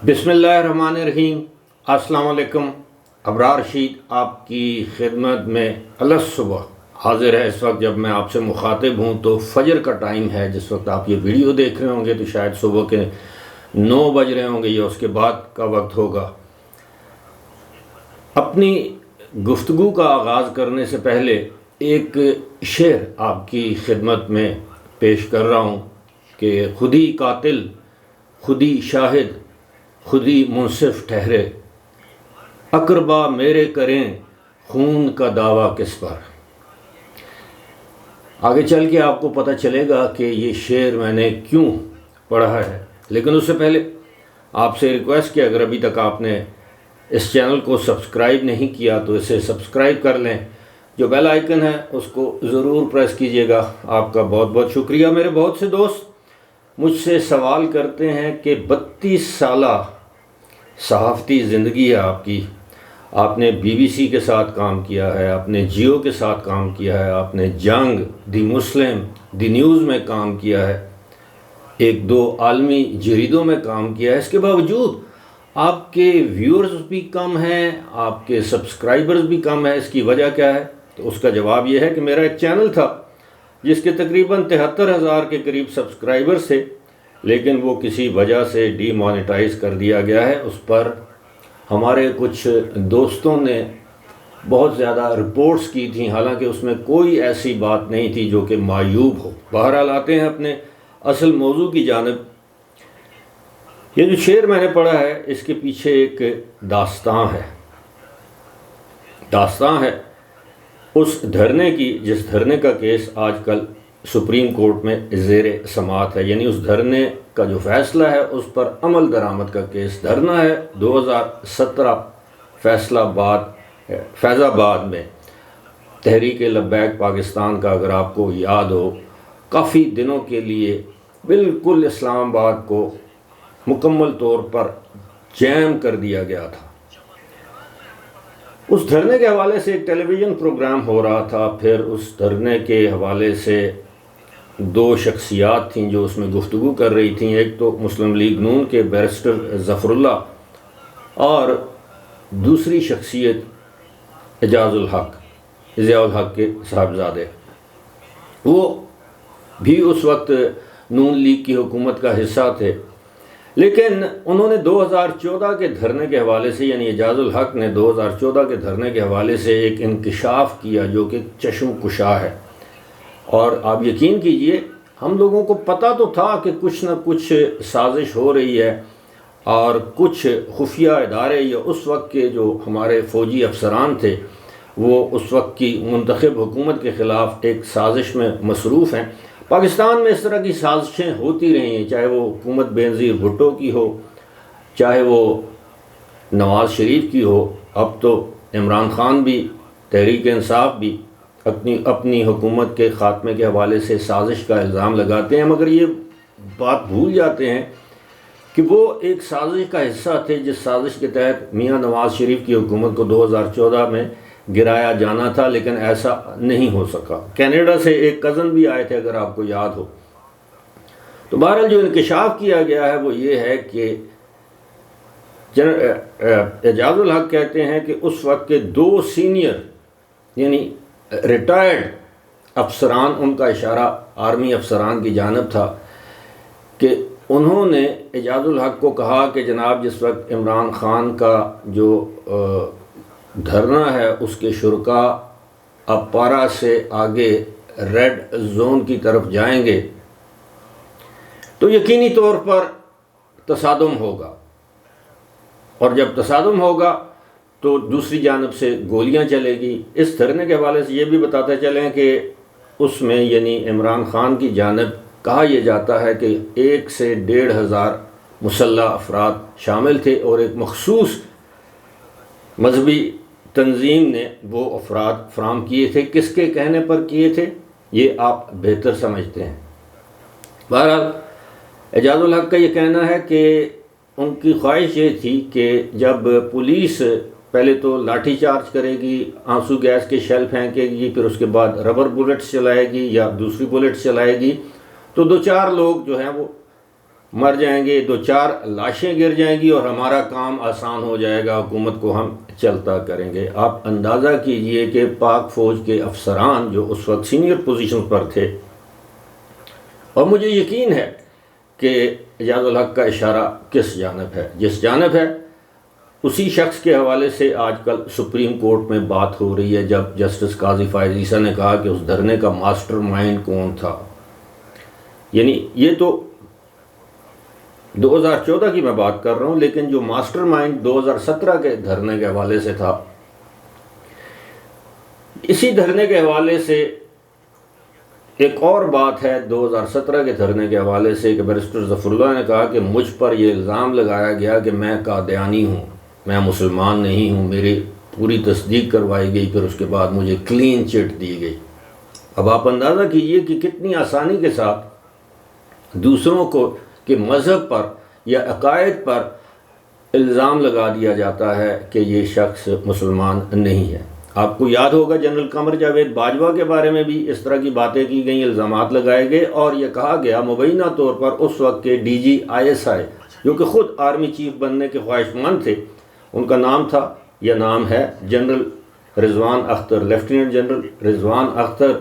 بسم اللہ الرحمن الرحیم۔ السلام علیکم۔ ابرار رشید آپ کی خدمت میں صبح حاضر ہے۔ اس وقت جب میں آپ سے مخاطب ہوں تو فجر کا ٹائم ہے۔ جس وقت آپ یہ ویڈیو دیکھ رہے ہوں گے تو شاید صبح کے 9 بج رہے ہوں گے یا اس کے بعد کا وقت ہوگا۔ اپنی گفتگو کا آغاز کرنے سے پہلے ایک شعر آپ کی خدمت میں پیش کر رہا ہوں کہ خودی قاتل، خودی شاہد، خودی منصف ٹھہرے، اقربا میرے کریں خون کا دعویٰ کس پر۔ آگے چل کے آپ کو پتہ چلے گا کہ یہ شعر میں نے کیوں پڑھا ہے، لیکن اس سے پہلے آپ سے ریکویسٹ کہ اگر ابھی تک آپ نے اس چینل کو سبسکرائب نہیں کیا تو اسے سبسکرائب کر لیں، جو بیل آئیکن ہے اس کو ضرور پریس کیجیے گا۔ آپ کا بہت بہت شکریہ۔ میرے بہت سے دوست مجھ سے سوال کرتے ہیں کہ 32 سالہ صحافتی زندگی ہے آپ کی، آپ نے BBC کے ساتھ کام کیا ہے، آپ نے جیو کے ساتھ کام کیا ہے، آپ نے جنگ، دی مسلم، دی نیوز میں کام کیا ہے، 1-2 عالمی جریدوں میں کام کیا ہے۔ اس کے باوجود آپ کے ویورز بھی کم ہیں، آپ کے سبسکرائبرز بھی کم ہیں۔ اس کی وجہ کیا ہے؟ تو اس کا جواب یہ ہے کہ میرا ایک چینل تھا جس کے تقریباً 73,000 کے قریب سبسکرائبرز تھے، لیکن وہ کسی وجہ سے ڈی مانیٹائز کر دیا گیا ہے۔ اس پر ہمارے کچھ دوستوں نے بہت زیادہ رپورٹس کی تھیں، حالانکہ اس میں کوئی ایسی بات نہیں تھی جو کہ معیوب ہو۔ بہرحال آتے ہیں اپنے اصل موضوع کی جانب۔ یہ جو شعر میں نے پڑھا ہے اس کے پیچھے ایک داستان ہے اس دھرنے کی، جس دھرنے کا کیس آج کل سپریم کورٹ میں زیر سماعت ہے، یعنی اس دھرنے کا جو فیصلہ ہے اس پر عمل درآمد کا کیس۔ دھرنا ہے 2017 فیض آباد میں، تحریک لبیک پاکستان کا۔ اگر آپ کو یاد ہو، کافی دنوں کے لیے بالکل اسلام آباد کو مکمل طور پر جیم کر دیا گیا تھا۔ اس دھرنے کے حوالے سے ایک ٹیلی ویژن پروگرام ہو رہا تھا، پھر اس دھرنے کے حوالے سے 2 شخصیات تھیں جو اس میں گفتگو کر رہی تھیں۔ ایک تو مسلم لیگ نون کے بیرسٹر ظفر اللہ اور دوسری شخصیت اعجاز الحق، ضیاء الحق کے صاحبزادے۔ وہ بھی اس وقت نون لیگ کی حکومت کا حصہ تھے، لیکن انہوں نے 2014 کے دھرنے کے حوالے سے، یعنی اعجاز الحق نے 2014 کے دھرنے کے حوالے سے ایک انکشاف کیا جو کہ چشم کشا ہے۔ اور آپ یقین کیجئے، ہم لوگوں کو پتہ تو تھا کہ کچھ نہ کچھ سازش ہو رہی ہے، اور کچھ خفیہ ادارے یا اس وقت کے جو ہمارے فوجی افسران تھے وہ اس وقت کی منتخب حکومت کے خلاف ایک سازش میں مصروف ہیں۔ پاکستان میں اس طرح کی سازشیں ہوتی رہی ہیں، چاہے وہ حکومت بینظیر بھٹو کی ہو، چاہے وہ نواز شریف کی ہو، اب تو عمران خان بھی، تحریک انصاف بھی اپنی حکومت کے خاتمے کے حوالے سے سازش کا الزام لگاتے ہیں، مگر یہ بات بھول جاتے ہیں کہ وہ ایک سازش کا حصہ تھے، جس سازش کے تحت میاں نواز شریف کی حکومت کو 2014 میں گرایا جانا تھا، لیکن ایسا نہیں ہو سکا۔ کینیڈا سے ایک کزن بھی آئے تھے اگر آپ کو یاد ہو۔ تو بہرحال جو انکشاف کیا گیا ہے وہ یہ ہے کہ اعجاز الحق کہتے ہیں کہ اس وقت کے 2 سینئر یعنی ریٹائرڈ افسران، ان کا اشارہ آرمی افسران کی جانب تھا، کہ انہوں نے اعجاز الحق کو کہا کہ جناب جس وقت عمران خان کا جو دھرنا ہے اس کے شرکاء اپارا سے آگے ریڈ زون کی طرف جائیں گے تو یقینی طور پر تصادم ہوگا، اور جب تصادم ہوگا تو دوسری جانب سے گولیاں چلے گی۔ اس دھرنے کے حوالے سے یہ بھی بتاتے چلیں کہ اس میں یعنی عمران خان کی جانب کہا یہ جاتا ہے کہ 1 سے 1,500 مسلح افراد شامل تھے، اور ایک مخصوص مذہبی تنظیم نے وہ افراد فراہم کیے تھے۔ کس کے کہنے پر کیے تھے یہ آپ بہتر سمجھتے ہیں۔ بہرحال اعجاز الحق کا یہ کہنا ہے کہ ان کی خواہش یہ تھی کہ جب پولیس پہلے تو لاٹھی چارج کرے گی، آنسو گیس کے شیل پھینکے گی، پھر اس کے بعد ربر بلٹس چلائے گی یا دوسری بلٹس چلائے گی، تو 2-4 لوگ جو ہیں وہ مر جائیں گے، 2-4 لاشیں گر جائیں گی اور ہمارا کام آسان ہو جائے گا، حکومت کو ہم چلتا کریں گے۔ آپ اندازہ کیجئے کہ پاک فوج کے افسران جو اس وقت سینئر پوزیشن پر تھے، اور مجھے یقین ہے کہ اعجاز الحق کا اشارہ کس جانب ہے، جس جانب ہے اسی شخص کے حوالے سے آج کل سپریم کورٹ میں بات ہو رہی ہے، جب جسٹس قاضی فائز عیسیٰ نے کہا کہ اس دھرنے کا ماسٹر مائنڈ کون تھا۔ یعنی یہ تو 2014 کی میں بات کر رہا ہوں، لیکن جو ماسٹر مائنڈ 2017 کے دھرنے کے حوالے سے تھا، اسی دھرنے کے حوالے سے ایک اور بات ہے 2017 کے دھرنے کے حوالے سے کہ بیرسٹر ظفر اللہ نے کہا کہ مجھ پر یہ الزام لگایا گیا کہ میں قادیانی ہوں، میں مسلمان نہیں ہوں، میری پوری تصدیق کروائی گئی، پھر اس کے بعد مجھے کلین چٹ دی گئی۔ اب آپ اندازہ کیجئے کہ کتنی آسانی کے ساتھ دوسروں کو کہ مذہب پر یا عقائد پر الزام لگا دیا جاتا ہے کہ یہ شخص مسلمان نہیں ہے۔ آپ کو یاد ہوگا جنرل قمر جاوید باجوہ کے بارے میں بھی اس طرح کی باتیں کی گئیں، الزامات لگائے گئے، اور یہ کہا گیا مبینہ طور پر اس وقت کے ڈی جی ISI جو کہ خود آرمی چیف بننے کے خواہشمند تھے، ان کا نام تھا یا نام ہے جنرل رضوان اختر، لیفٹیننٹ جنرل رضوان اختر،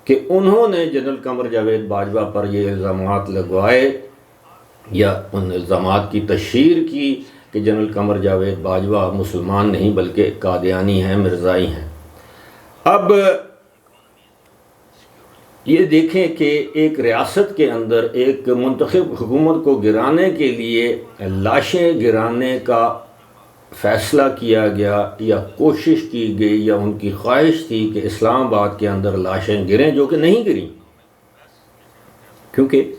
کہ انہوں نے جنرل قمر جاوید باجوہ پر یہ الزامات لگوائے یا ان الزامات کی تشہیر کی کہ جنرل قمر جاوید باجوہ مسلمان نہیں بلکہ قادیانی ہیں، مرزائی ہیں۔ اب یہ دیکھیں کہ ایک ریاست کے اندر ایک منتخب حکومت کو گرانے کے لیے لاشیں گرانے کا فیصلہ کیا گیا یا کوشش کی گئی یا ان کی خواہش تھی کہ اسلام آباد کے اندر لاشیں گریں، جو کہ نہیں گریں، کیونکہ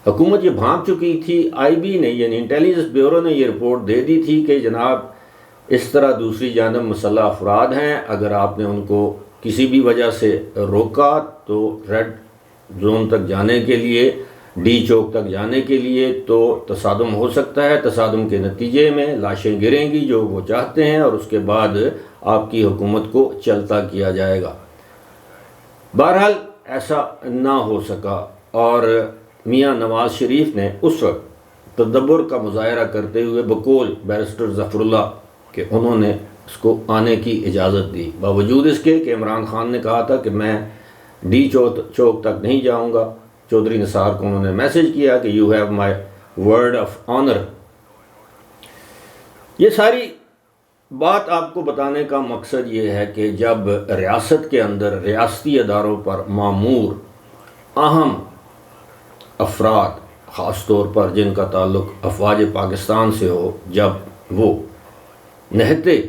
حکومت یہ بھانپ چکی تھی۔ IB نے یعنی انٹیلیجنس بیورو نے یہ رپورٹ دے دی تھی کہ جناب اس طرح دوسری جانب مسلح افراد ہیں، اگر آپ نے ان کو کسی بھی وجہ سے روکا تو ریڈ زون تک جانے کے لیے، ڈی چوک تک جانے کے لیے تو تصادم ہو سکتا ہے، تصادم کے نتیجے میں لاشیں گریں گی جو وہ چاہتے ہیں، اور اس کے بعد آپ کی حکومت کو چلتا کیا جائے گا۔ بہرحال ایسا نہ ہو سکا، اور میاں نواز شریف نے اس وقت تدبر کا مظاہرہ کرتے ہوئے بقول بیرسٹر ظفر اللہ کہ انہوں نے اس کو آنے کی اجازت دی، باوجود اس کے کہ عمران خان نے کہا تھا کہ میں ڈی چوک تک نہیں جاؤں گا۔ چودھری نثار کو انہوں نے میسج کیا کہ you have my word of honour. یہ ساری بات آپ کو بتانے کا مقصد یہ ہے کہ جب ریاست کے اندر ریاستی اداروں پر مامور اہم افراد، خاص طور پر جن کا تعلق افواج پاکستان سے ہو، جب وہ نہتے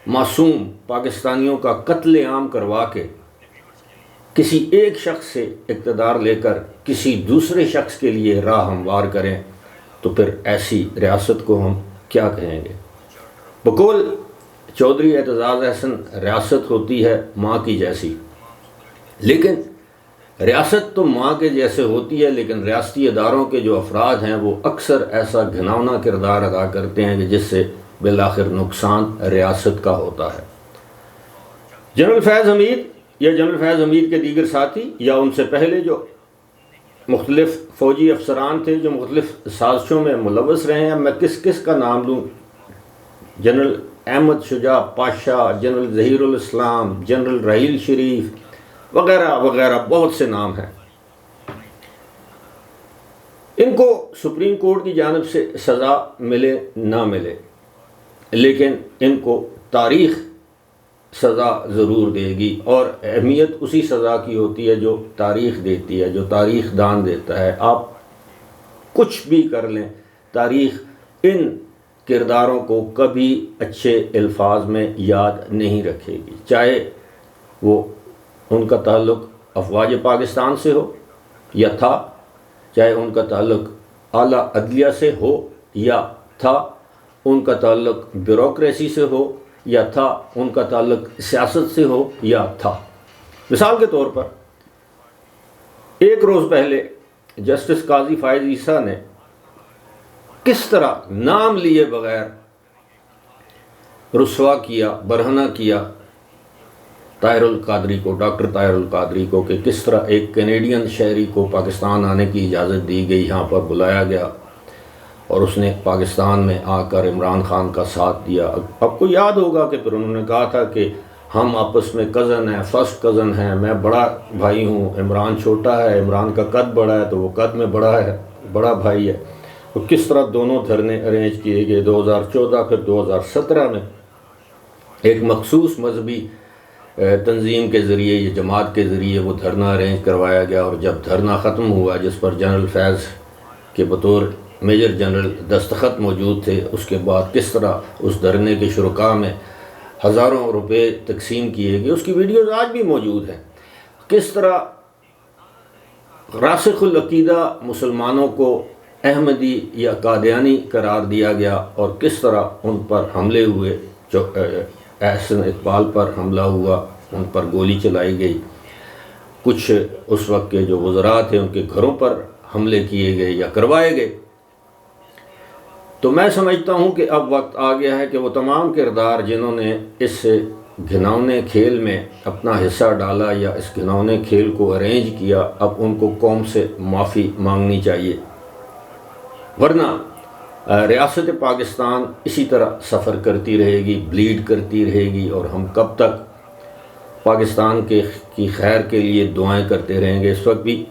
معصوم پاکستانیوں کا قتل عام کروا کے کسی ایک شخص سے اقتدار لے کر کسی دوسرے شخص کے لیے راہ ہموار کریں، تو پھر ایسی ریاست کو ہم کیا کہیں گے؟ بقول چودھری اعتزاز احسن، ریاست ہوتی ہے ماں کی جیسی، لیکن ریاست تو ماں کے جیسے ہوتی ہے، لیکن ریاستی اداروں کے جو افراد ہیں وہ اکثر ایسا گھناؤنا کردار ادا کرتے ہیں کہ جس سے بالآخر نقصان ریاست کا ہوتا ہے۔ جنرل فیض حمید یا جنرل فیض حمید کے دیگر ساتھی یا ان سے پہلے جو مختلف فوجی افسران تھے جو مختلف سازشوں میں ملوث رہے ہیں، میں کس کا نام لوں؟ جنرل احمد شجاع پاشا، جنرل ظہیر الاسلام، جنرل رحیل شریف وغیرہ وغیرہ، بہت سے نام ہیں۔ ان کو سپریم کورٹ کی جانب سے سزا ملے نہ ملے، لیکن ان کو تاریخ سزا ضرور دے گی، اور اہمیت اسی سزا کی ہوتی ہے جو تاریخ دیتی ہے، جو تاریخ دان دیتا ہے۔ آپ کچھ بھی کر لیں، تاریخ ان کرداروں کو کبھی اچھے الفاظ میں یاد نہیں رکھے گی، چاہے وہ ان کا تعلق افواج پاکستان سے ہو یا تھا، چاہے ان کا تعلق اعلیٰ عدلیہ سے ہو یا تھا، ان کا تعلق بیوروکریسی سے ہو یا تھا، ان کا تعلق سیاست سے ہو یا تھا۔ مثال کے طور پر ایک روز پہلے جسٹس قاضی فائز عیسیٰ نے کس طرح نام لیے بغیر رسوا کیا، برہنہ کیا طاہر القادری کو، ڈاکٹر طاہر القادری کو، کہ کس طرح ایک کینیڈین شہری کو پاکستان آنے کی اجازت دی گئی، یہاں پر بلایا گیا اور اس نے پاکستان میں آ کر عمران خان کا ساتھ دیا۔ آپ کو یاد ہوگا کہ پھر انہوں نے کہا تھا کہ ہم آپس میں کزن ہیں، فرسٹ کزن ہیں، میں بڑا بھائی ہوں، عمران چھوٹا ہے، عمران کا قد بڑا ہے تو وہ قد میں بڑا بھائی ہے۔ تو کس طرح دونوں دھرنے ارینج کیے گئے 2014 پھر 2017 میں ایک مخصوص مذہبی تنظیم کے ذریعے یا جماعت کے ذریعے وہ دھرنا ارینج کروایا گیا، اور جب دھرنا ختم ہوا جس پر جنرل فیض کے بطور میجر جنرل دستخط موجود تھے، اس کے بعد کس طرح اس دھرنے کے شرکاء میں ہزاروں روپے تقسیم کیے گئے، اس کی ویڈیوز آج بھی موجود ہیں۔ کس طرح راسخ العقیدہ مسلمانوں کو احمدی یا قادیانی قرار دیا گیا، اور کس طرح ان پر حملے ہوئے، جو احسن اقبال پر حملہ ہوا، ان پر گولی چلائی گئی، کچھ اس وقت کے جو وزراء تھے ان کے گھروں پر حملے کیے گئے یا کروائے گئے۔ تو میں سمجھتا ہوں کہ اب وقت آ گیا ہے کہ وہ تمام کردار جنہوں نے اس گھناؤنے کھیل میں اپنا حصہ ڈالا یا اس گھناؤنے کھیل کو ارینج کیا، اب ان کو قوم سے معافی مانگنی چاہیے، ورنہ ریاست پاکستان اسی طرح سفر کرتی رہے گی، بلیڈ کرتی رہے گی، اور ہم کب تک پاکستان کی خیر کے لیے دعائیں کرتے رہیں گے۔ اس وقت بھی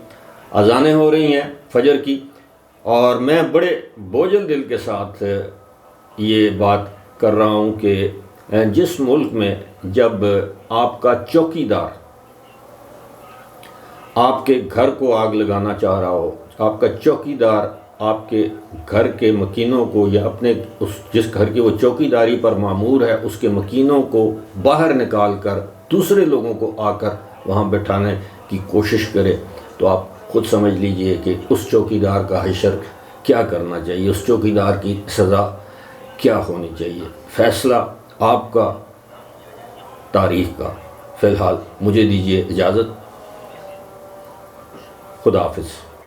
اذانیں ہو رہی ہیں فجر کی، اور میں بڑے بوجھل دل کے ساتھ یہ بات کر رہا ہوں کہ جس ملک میں جب آپ کا چوکی دار آپ کے گھر کو آگ لگانا چاہ رہا ہو، آپ کا چوکی دار آپ کے گھر کے مکینوں کو یا اپنے جس گھر کی وہ چوکی داری پر مامور ہے اس کے مکینوں کو باہر نکال کر دوسرے لوگوں کو آ کر وہاں بٹھانے کی کوشش کرے، تو آپ خود سمجھ لیجئے کہ اس چوکی دار کا حشر کیا کرنا چاہیے، اس چوکی دار کی سزا کیا ہونی چاہیے۔ فیصلہ آپ کا، تاریخ کا۔ فی الحال مجھے دیجیے اجازت، خدا حافظ۔